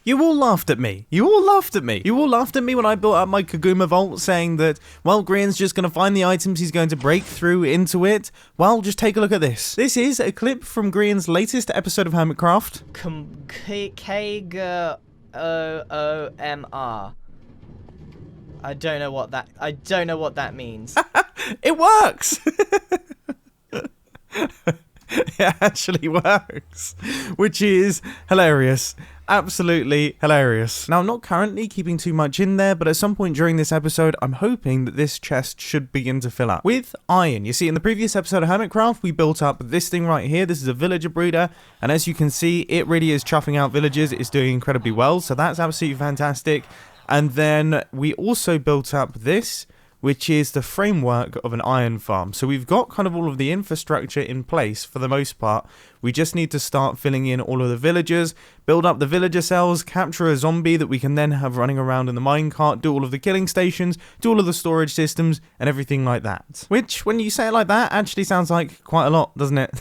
You all laughed at me. You all laughed at me. You all laughed at me when I built up my K.G.O.O.M.R vault, saying that, well, Grian's just going to find the items, he's going to break through into it. Well, just take a look at this. This is a clip from Grian's latest episode of Hermitcraft. K.G.O.O.M.R. I don't know what that means. It works. It actually works, which is hilarious. Absolutely hilarious. Now, I'm not currently keeping too much in there, but at some point during this episode, I'm hoping that this chest should begin to fill up with iron. You see, in the previous episode of Hermitcraft, we built up this thing right here. This is a villager breeder, and as you can see, it really is chuffing out villagers. It's doing incredibly well, so that's absolutely fantastic. And then we also built up this, which is the framework of an iron farm. So we've got kind of all of the infrastructure in place for the most part. We just need to start filling in all of the villagers, build up the villager cells, capture a zombie that we can then have running around in the minecart, do all of the killing stations, do all of the storage systems, and everything like that. Which, when you say it like that, actually sounds like quite a lot, doesn't it?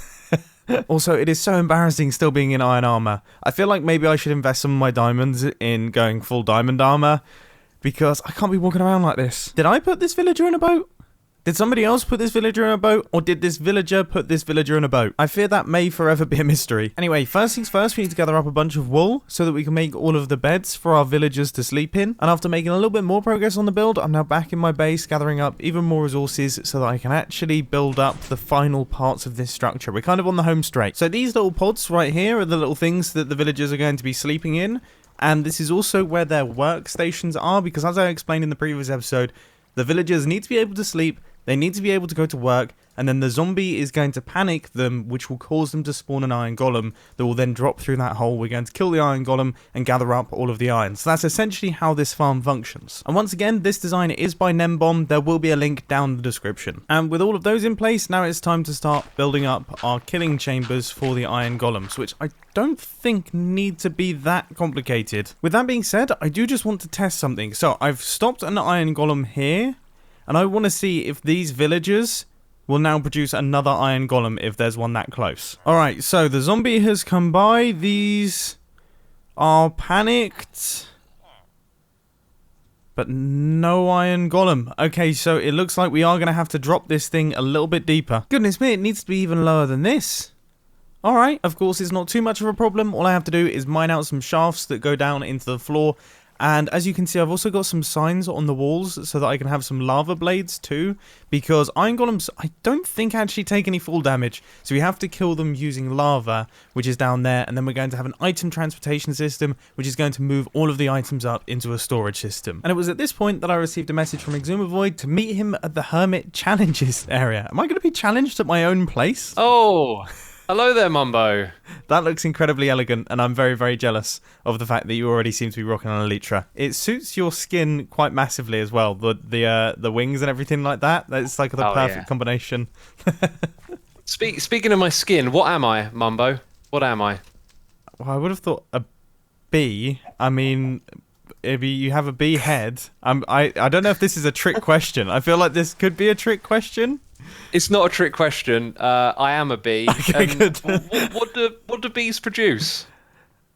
Also, it is so embarrassing still being in iron armor. I feel like maybe I should invest some of my diamonds in going full diamond armor, because I can't be walking around like this. Did I put this villager in a boat? Did somebody else put this villager in a boat? Or did this villager put this villager in a boat? I fear that may forever be a mystery. Anyway, first things first, we need to gather up a bunch of wool so that we can make all of the beds for our villagers to sleep in. And after making a little bit more progress on the build, I'm now back in my base gathering up even more resources so that I can actually build up the final parts of this structure. We're kind of on the home straight. So these little pods right here are the little things that the villagers are going to be sleeping in. And this is also where their workstations are, because as I explained in the previous episode, the villagers need to be able to sleep, they need to be able to go to work, and then the zombie is going to panic them, which will cause them to spawn an iron golem that will then drop through that hole. We're going to kill the iron golem and gather up all of the iron. So that's essentially how this farm functions. And once again, this design is by Nembomb. There will be a link down in the description. And with all of those in place, now it's time to start building up our killing chambers for the iron golems, which I don't think need to be that complicated. With that being said, I do just want to test something. So I've stopped an iron golem here, and I want to see if these villagers will now produce another iron golem if there's one that close. Alright, so the zombie has come by. These are panicked, but no iron golem. Okay, so it looks like we are going to have to drop this thing a little bit deeper. Goodness me, it needs to be even lower than this. Alright, of course it's not too much of a problem. All I have to do is mine out some shafts that go down into the floor. And as you can see, I've also got some signs on the walls so that I can have some lava blades too, because iron golems, I don't think actually take any fall damage. So we have to kill them using lava, which is down there. And then we're going to have an item transportation system, which is going to move all of the items up into a storage system. And it was at this point that I received a message from Xisumavoid to meet him at the Hermit Challenges area. Am I going to be challenged at my own place? Oh, hello there, Mumbo. That looks incredibly elegant, and I'm very, very jealous of the fact that you already seem to be rocking an elytra. It suits your skin quite massively as well. The wings and everything like that. That's like the perfect combination. Speaking of my skin, what am I, Mumbo? What am I? Well, I would have thought a bee. I mean, if you have a bee head. I don't know if this is a trick question. I feel like this could be a trick question. It's not a trick question. I am a bee. Okay, good. What do bees produce?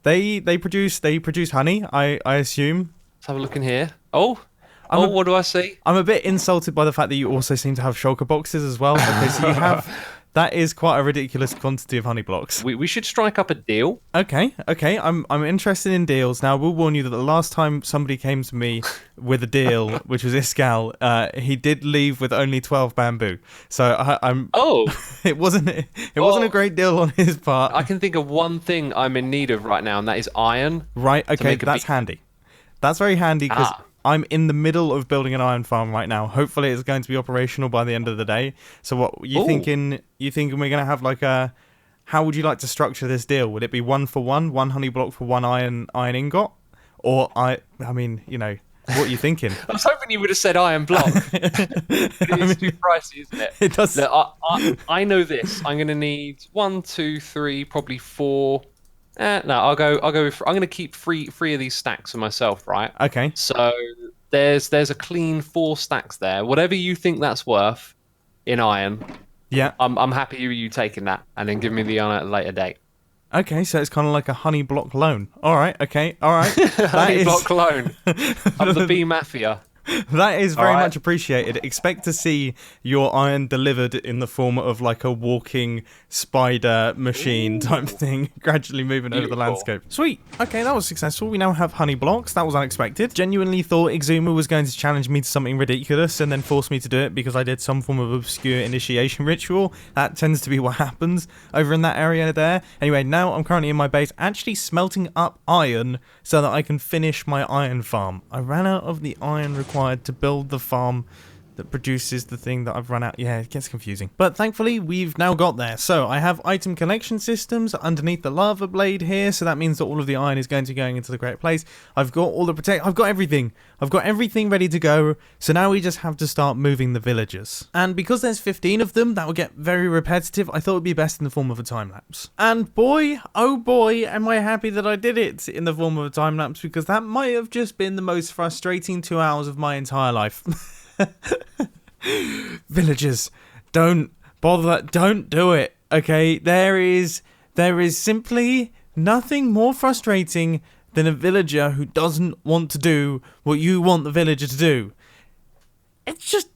They produce honey, I assume. Let's have a look in here. What do I see? I'm a bit insulted by the fact that you also seem to have shulker boxes as well, because you have... That is quite a ridiculous quantity of honey blocks. We should strike up a deal. Okay. I'm interested in deals. Now, I will warn you that the last time somebody came to me with a deal, which was Iskal, he did leave with only 12 bamboo. So I'm. Oh. It wasn't a great deal on his part. I can think of one thing I'm in need of right now, and that is iron. Right. Okay. That's handy. That's very handy because. I'm in the middle of building an iron farm right now. Hopefully it's going to be operational by the end of the day. So what you thinking? You thinking we're going to have like a... How would you like to structure this deal? Would it be 1 for 1, 1 honey block for 1 iron ingot? Or I mean, you know, what are you thinking? I was hoping you would have said iron block. It's too pricey, isn't it? It does. Look, I know this. I'm going to need 1, 2, 3, probably 4... no, I'll go. I'm going to keep three of these stacks for myself, right? Okay. So there's a clean 4 stacks there. Whatever you think that's worth in iron. Yeah. I'm happy with you taking that and then give me the iron at a later date. Okay, so it's kind of like a honey block loan. All right, okay, all right. Honey block loan. I'm the bee mafia. That is very Alright. much appreciated. Expect to see your iron delivered in the form of like a walking spider machine type thing, gradually moving over the Beautiful. landscape. Sweet. Okay, that was successful. We now have honey blocks. That was unexpected. Genuinely thought Exuma was going to challenge me to something ridiculous and then force me to do it because I did some form of obscure initiation ritual. That tends to be what happens over in that area there. Anyway, now I'm currently in my base actually smelting up iron so that I can finish my iron farm. I ran out of the iron required to build the farm that produces the thing that I've run out. Yeah, it gets confusing. But thankfully, we've now got there. So I have item collection systems underneath the lava blade here. So that means that all of the iron is going to be going into the great place. I've got all the I've got everything. I've got everything ready to go. So now we just have to start moving the villagers. And because there's 15 of them, that will get very repetitive. I thought it would be best in the form of a time lapse. And boy, oh boy, am I happy that I did it in the form of a time lapse, because that might have just been the most frustrating 2 hours of my entire life. Villagers, don't bother, don't do it, okay? There is simply nothing more frustrating than a villager who doesn't want to do what you want the villager to do. It's just,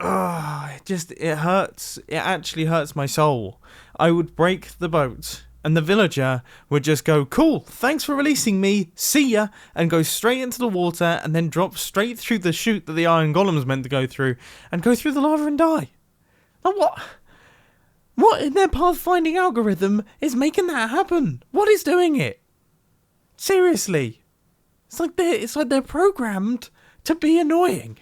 it hurts. It actually hurts my soul. I would break the boat, and the villager would just go, cool, thanks for releasing me, see ya, and go straight into the water and then drop straight through the chute that the iron golem's meant to go through and go through the lava and die. Now what in their pathfinding algorithm is making that happen? What is doing it? Seriously. It's like they're programmed to be annoying.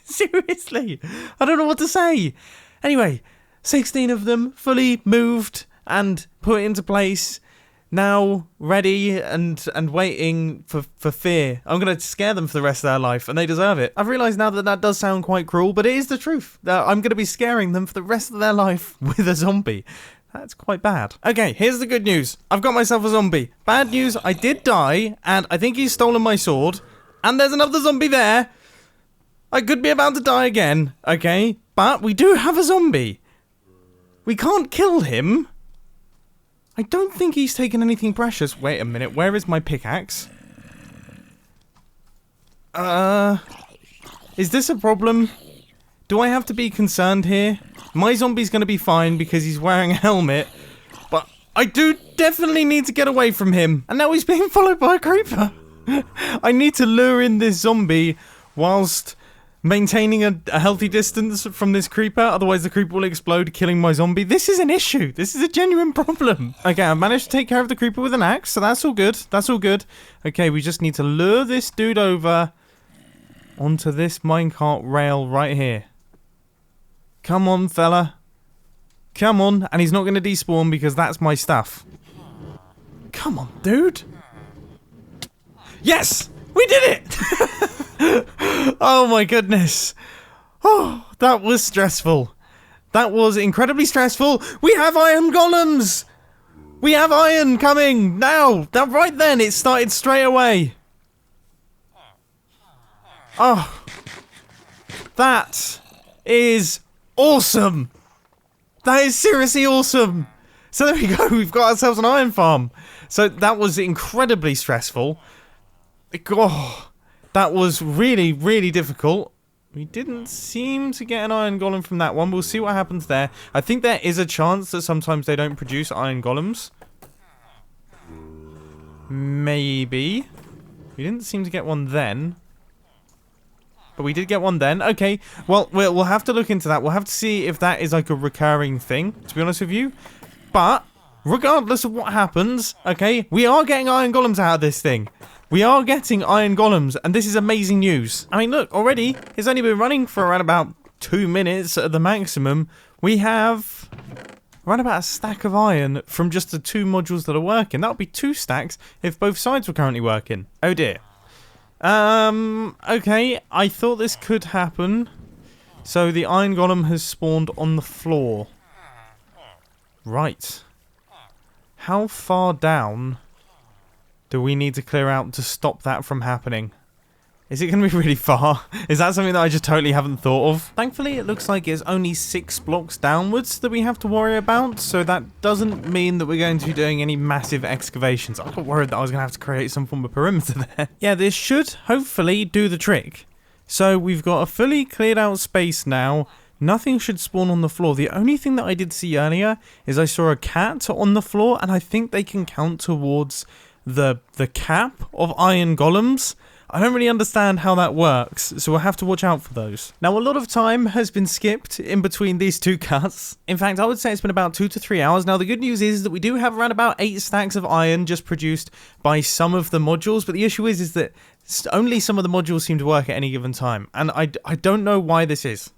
Seriously. I don't know what to say. Anyway, 16 of them fully moved and put into place, now ready and waiting for fear. I'm going to scare them for the rest of their life, and they deserve it. I've realised now that does sound quite cruel, but it is the truth. I'm going to be scaring them for the rest of their life with a zombie. That's quite bad. Okay, here's the good news. I've got myself a zombie. Bad news, I did die, and I think he's stolen my sword, and there's another zombie there. I could be about to die again, okay? But we do have a zombie. We can't kill him. I don't think he's taken anything precious. Wait a minute, where is my pickaxe? Is this a problem? Do I have to be concerned here? My zombie's gonna be fine because he's wearing a helmet, but I do definitely need to get away from him. And now he's being followed by a creeper. I need to lure in this zombie whilst maintaining a healthy distance from this creeper, otherwise the creeper will explode, killing my zombie. This is an issue. This is a genuine problem. Okay, I've managed to take care of the creeper with an axe, so that's all good. That's all good. Okay, we just need to lure this dude over onto this minecart rail right here. Come on, fella. Come on. And he's not going to despawn because that's my stuff. Come on, dude. Yes! We did it! Oh my goodness. Oh, that was stressful. That was incredibly stressful. We have iron golems! We have iron coming now! Now, right then, it started straight away. Oh. That is awesome. That is seriously awesome. So there we go. We've got ourselves an iron farm. So that was incredibly stressful. Oh, that was really, really difficult. We didn't seem to get an iron golem from that one. We'll see what happens there. I think there is a chance that sometimes they don't produce iron golems. Maybe. We didn't seem to get one then. But we did get one then. Okay, well, we'll have to look into that. We'll have to see if that is like a recurring thing, to be honest with you. But regardless of what happens, okay, we are getting iron golems out of this thing. We are getting iron golems, and this is amazing news. I mean, look, already, it's only been running for around about 2 minutes at the maximum. We have around about a stack of iron from just the 2 modules that are working. That would be 2 stacks if both sides were currently working. Oh dear. Okay, I thought this could happen. So the iron golem has spawned on the floor. Right. How far down do we need to clear out to stop that from happening? Is it going to be really far? Is that something that I just totally haven't thought of? Thankfully, it looks like it's only 6 blocks downwards that we have to worry about, so that doesn't mean that we're going to be doing any massive excavations. I got worried that I was going to have to create some form of perimeter there. Yeah, this should hopefully do the trick. So we've got a fully cleared out space now. Nothing should spawn on the floor. The only thing that I did see earlier is I saw a cat on the floor, and I think they can count towards the cap of iron golems. I don't really understand how that works, so we'll have to watch out for those. Now, a lot of time has been skipped in between these 2 cuts. In fact, I would say it's been about 2 to 3 hours. Now, the good news is that we do have around about 8 stacks of iron just produced by some of the modules, but the issue is that only some of the modules seem to work at any given time, and I don't know why this is.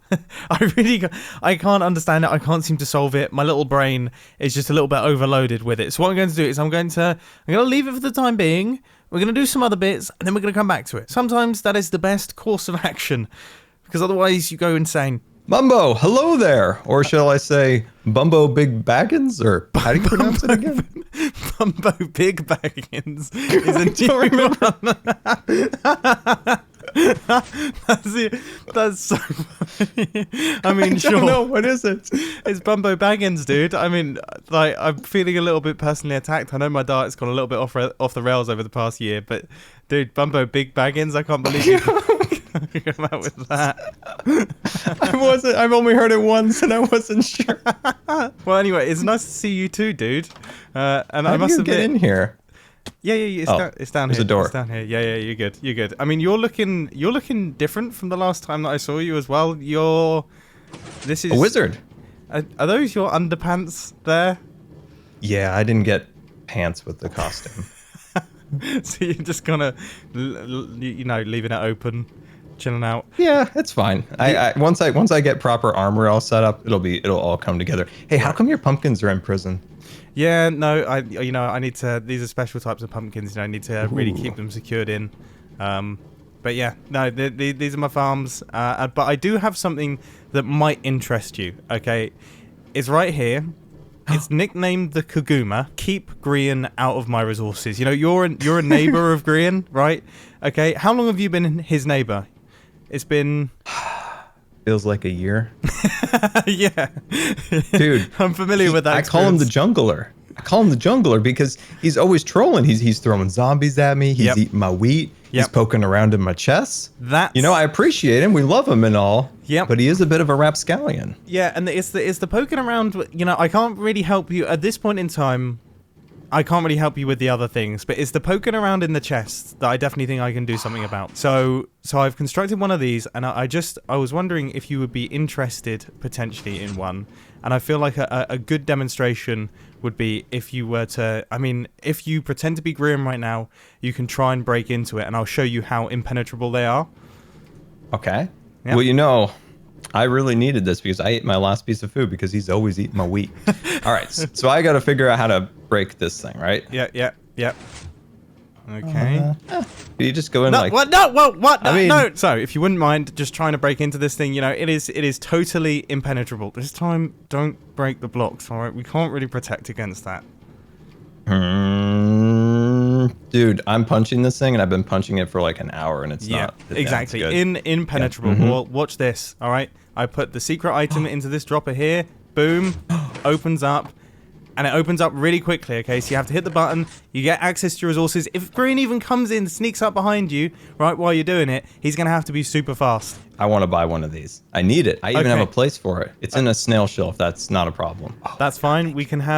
I can't understand it. I can't seem to solve it. My little brain is just a little bit overloaded with it. So what I'm going to do is I'm going to leave it for the time being. We're going to do some other bits, and then we're going to come back to it. Sometimes that is the best course of action, because otherwise you go insane. Mumbo, hello there. Or shall I say Bumbo Big Baggins? Or how do you pronounce it again? Mumbo Big Baggins is a new one. That's so funny. I mean, sure. No, what is it? It's Bumbo Baggins, dude. I mean, like, I'm feeling a little bit personally attacked. I know my diet's gone a little bit off the rails over the past year, but dude, Bumbo Big Baggins, I can't believe you come out with that. I've only heard it once, and I wasn't sure. Well, anyway, it's nice to see you too, dude. And How I must do you admit, get in here? Yeah, it's down here. There's a door. It's down here. Yeah, you're good. You're good. I mean, you're looking different from the last time that I saw you as well. This is A wizard. Are those your underpants there? Yeah, I didn't get pants with the costume. So you're just gonna, leaving it open, chilling out. Yeah, it's fine. Once I get proper armor all set up, it'll all come together. Hey, how come your pumpkins are in prison? Yeah, no, I need to. These are special types of pumpkins. I need to really keep them secured in. But yeah, no, these are my farms. But I do have something that might interest you. Okay, it's right here. It's nicknamed the K.G.O.O.M.R. Keep Grian out of my resources. You're a neighbor of Grian, right? Okay, how long have you been his neighbor? It's been. Feels like a year. Yeah. Dude. I'm familiar with that. I call him the jungler. I call him the jungler because he's always trolling. He's throwing zombies at me. He's eating my wheat. He's poking around in my chest. I appreciate him. We love him and all. Yep. But he is a bit of a rapscallion. Yeah, and it's the poking around. I can't really help you at this point in time. I can't really help you with the other things, but it's the poking around in the chest that I definitely think I can do something about. So I've constructed one of these, and I was wondering if you would be interested potentially in one. And I feel like a good demonstration would be if you were to, if you pretend to be Grian right now, you can try and break into it, and I'll show you how impenetrable they are. Okay. Yep. Well, I really needed this because I ate my last piece of food because he's always eating my wheat. All right, so I got to figure out how to break this thing, right? Yeah. Okay. You just go in No, like... what? No, what? No, I mean- no. So, if you wouldn't mind just trying to break into this thing, it is totally impenetrable. This time, don't break the blocks, all right? We can't really protect against that. Dude, I'm punching this thing, and I've been punching it for like an hour, and it's not... Exactly. Yeah, it's good. Impenetrable. Yeah. Well, watch this, all right? I put the secret item into this dropper here. Boom. Opens up. And it opens up really quickly, okay? So you have to hit the button. You get access to your resources. If Grian even comes in, sneaks up behind you, right, while you're doing it, he's going to have to be super fast. I want to buy one of these. I need it. I even have a place for it. It's in a snail shell, if that's not a problem. That's fine. We can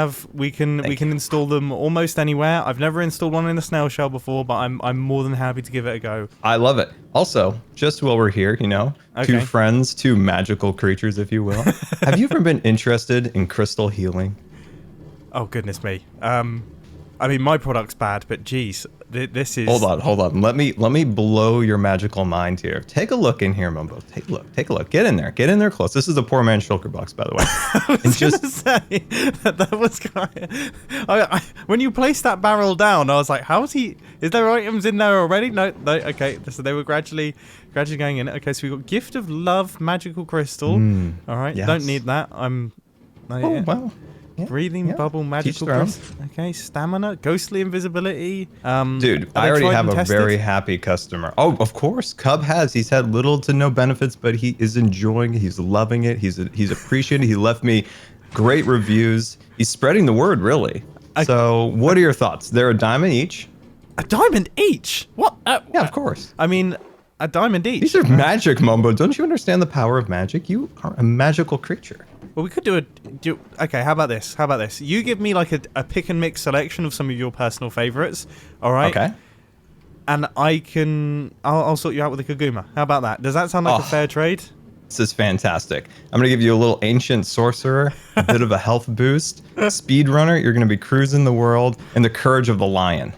install them almost anywhere. I've never installed one in a snail shell before, but I'm more than happy to give it a go. I love it. Also, just while we're here, two friends, two magical creatures, if you will. Have you ever been interested in crystal healing? Oh, goodness me. My product's bad, but geez, this is... Hold on. Let me blow your magical mind here. Take a look in here, Mumbo. Take a look. Get in there close. This is a poor man's shulker box, by the way. I was going to say, that was kind of... when you placed that barrel down, I was like, is there items in there already? No, okay. So they were gradually going in. Okay, so we've got Gift of Love, Magical Crystal. All right, yes. Don't need that. Wow. Breathing bubble, magical okay, stamina, ghostly invisibility. Dude, I already have a very happy customer. Oh, of course, Cub has. He's had little to no benefits, but he is enjoying it. He's loving it. He's appreciating. He left me great reviews. He's spreading the word, really. So, what are your thoughts? They're a diamond each. A diamond each? What? Yeah, of course. I mean, a diamond each. These are magic, Mumbo. Don't you understand the power of magic? You are a magical creature. Well, we could do okay, how about this? You give me like a pick and mix selection of some of your personal favorites, all right? Okay. And I'll sort you out with a K.G.O.O.M.R. How about that? Does that sound like a fair trade? This is fantastic. I'm going to give you a little ancient sorcerer, a bit of a health boost, speedrunner, you're going to be cruising the world, and the courage of the lion.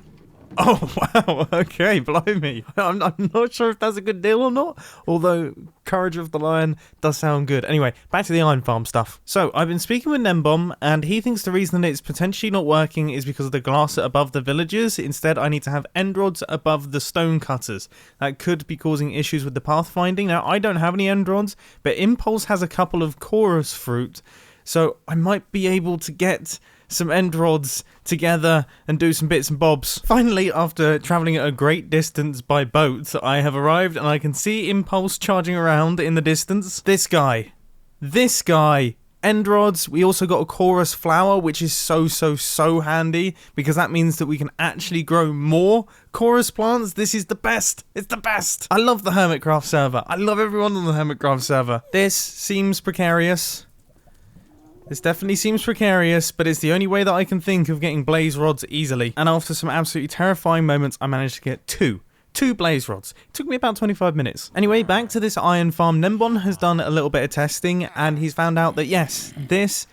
Oh, wow. Okay, blimey. I'm not sure if that's a good deal or not, although Courage of the Lion does sound good. Anyway, back to the iron farm stuff. So, I've been speaking with Nembom, and he thinks the reason that it's potentially not working is because of the glass above the villagers. Instead, I need to have end rods above the stone cutters. That could be causing issues with the pathfinding. Now, I don't have any end rods, but Impulse has a couple of chorus fruit, so I might be able to get some end rods together and do some bits and bobs. Finally, after travelling at a great distance by boat, I have arrived and I can see Impulse charging around in the distance. This guy. End rods. We also got a chorus flower, which is so handy because that means that we can actually grow more chorus plants. This is the best. It's the best. I love the Hermitcraft server. I love everyone on the Hermitcraft server. This seems precarious. This definitely seems precarious, but it's the only way that I can think of getting blaze rods easily. And after some absolutely terrifying moments, I managed to get two blaze rods. It took me about 25 minutes. Anyway, back to this iron farm. Nembon has done a little bit of testing, and he's found out that yes, this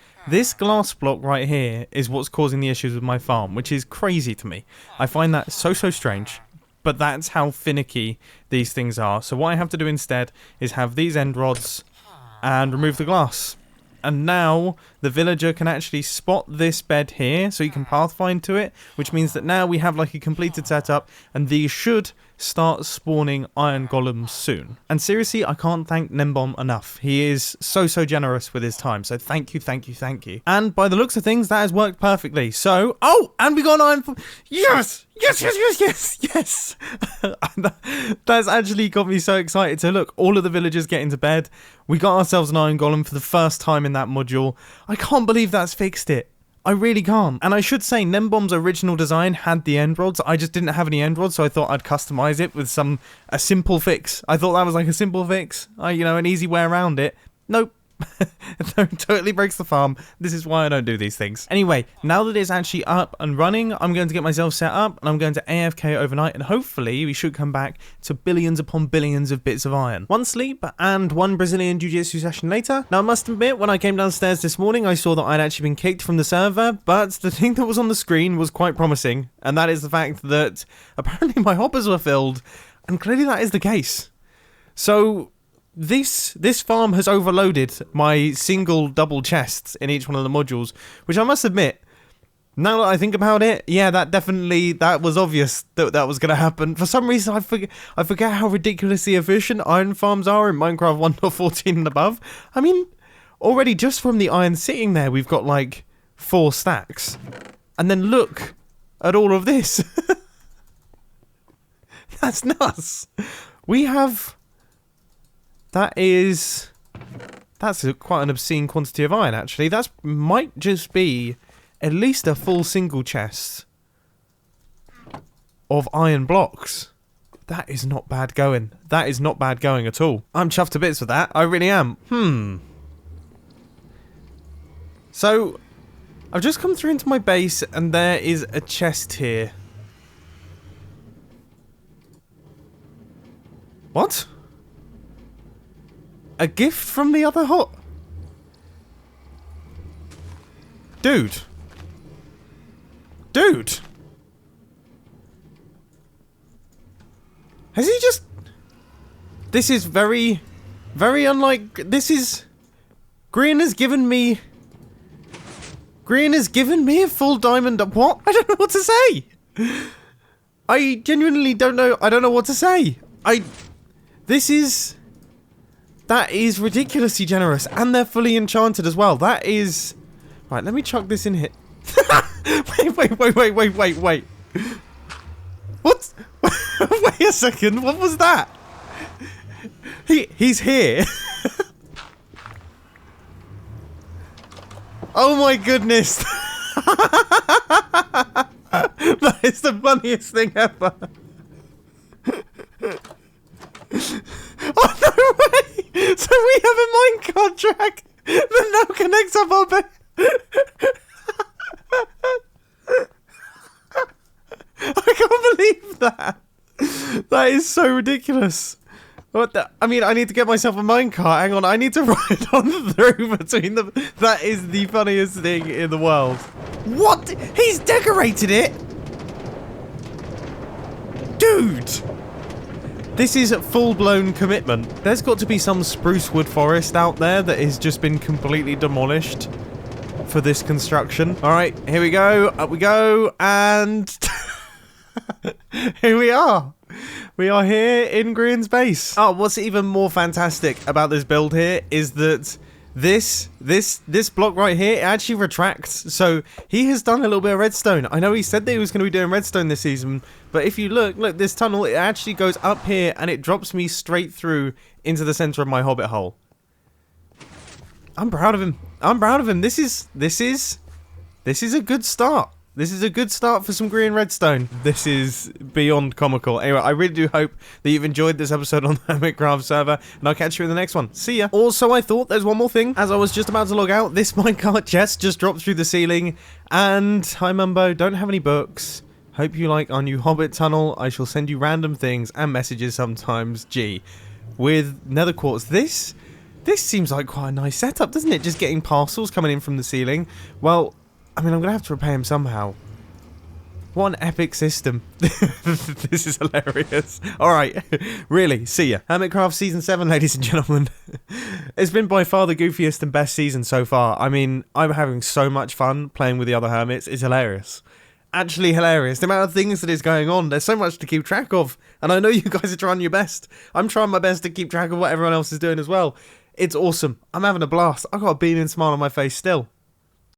glass block right here is what's causing the issues with my farm, which is crazy to me. I find that so strange. But that's how finicky these things are. So what I have to do instead is have these end rods and remove the glass. And now the villager can actually spot this bed here, so he can pathfind to it, which means that now we have like a completed setup, and these should start spawning iron golems soon. And seriously, I can't thank Nembom enough. He is so Generous with his time, so thank you. And by the looks of things, that has worked perfectly. So, and we got an iron... Yes! That's actually got me so excited. So look, all of the villagers get into bed. We got ourselves an iron golem for the first time in that module. I can't believe that's fixed it. I really can't. And I should say, Nembom's original design had the end rods. I just didn't have any end rods, so I thought I'd customize it with a simple fix. I thought that was like a simple fix, an easy way around it. Nope. It totally breaks the farm. This is why I don't do these things. Anyway, now that it's actually up and running, I'm going to get myself set up and I'm going to AFK overnight, and hopefully we should come back to billions upon billions of bits of iron. One sleep and one Brazilian Jiu-Jitsu session later. Now I must admit, when I came downstairs this morning, I saw that I'd actually been kicked from the server, but the thing that was on the screen was quite promising, and that is the fact that apparently my hoppers were filled, and clearly that is the case. So This farm has overloaded my single double chests in each one of the modules, which I must admit, now that I think about it, yeah, that was obvious that was going to happen. For some reason, I forget how ridiculously efficient iron farms are in Minecraft 1.14 and above. I mean, already just from the iron sitting there, we've got like 4 stacks. And then look at all of this. That's nuts. We have... That's quite an obscene quantity of iron, actually. That might just be at least a full single chest of iron blocks. That is not bad going. That is not bad going at all. I'm chuffed to bits with that. I really am. So, I've just come through into my base, and there is a chest here. What? A gift from the other hut? Dude. Has he just... This is very unlike... This is... Grian has given me a full diamond... What? I don't know what to say. I genuinely don't know. I don't know what to say. That is ridiculously generous, and they're fully enchanted as well. That is Right, let me chuck this in here. Wait. What? Wait a second, what was that? He's here. Oh my goodness. That is the funniest thing ever. Oh, no way! So we have a minecart track that now connects up our bed. I can't believe that. That is so ridiculous. What the? I mean, I need to get myself a minecart. Hang on, I need to ride on through between them. That is the funniest thing in the world. What? He's decorated it? Dude! This is full-blown commitment. There's got to be some spruce wood forest out there that has just been completely demolished for this construction. All right, here we go. Up we go, and here we are. We are here in Grian's base. Oh, what's even more fantastic about this build here is that this block right here, it actually retracts. So he has done a little bit of redstone. I know he said that he was going to be doing redstone this season, but if you look, this tunnel, it actually goes up here and it drops me straight through into the center of my hobbit hole. I'm proud of him. I'm proud of him. This is a good start. This is a good start for some Grian redstone. This is beyond comical. Anyway, I really do hope that you've enjoyed this episode on the Hermitcraft server, and I'll catch you in the next one. See ya. Also, I thought there's one more thing. As I was just about to log out, this minecart chest just dropped through the ceiling, and hi Mumbo, don't have any books. Hope you like our new Hobbit tunnel. I shall send you random things and messages sometimes. Gee, with nether quartz, this seems like quite a nice setup, doesn't it? Just getting parcels coming in from the ceiling. Well, I mean, I'm going to have to repay him somehow. What an epic system. This is hilarious. Alright, really, see ya. Hermitcraft Season 7, ladies and gentlemen. It's been by far the goofiest and best season so far. I mean, I'm having so much fun playing with the other hermits. It's hilarious. Actually hilarious. The amount of things that is going on. There's so much to keep track of. And I know you guys are trying your best. I'm trying my best to keep track of what everyone else is doing as well. It's awesome. I'm having a blast. I've got a beaming smile on my face still.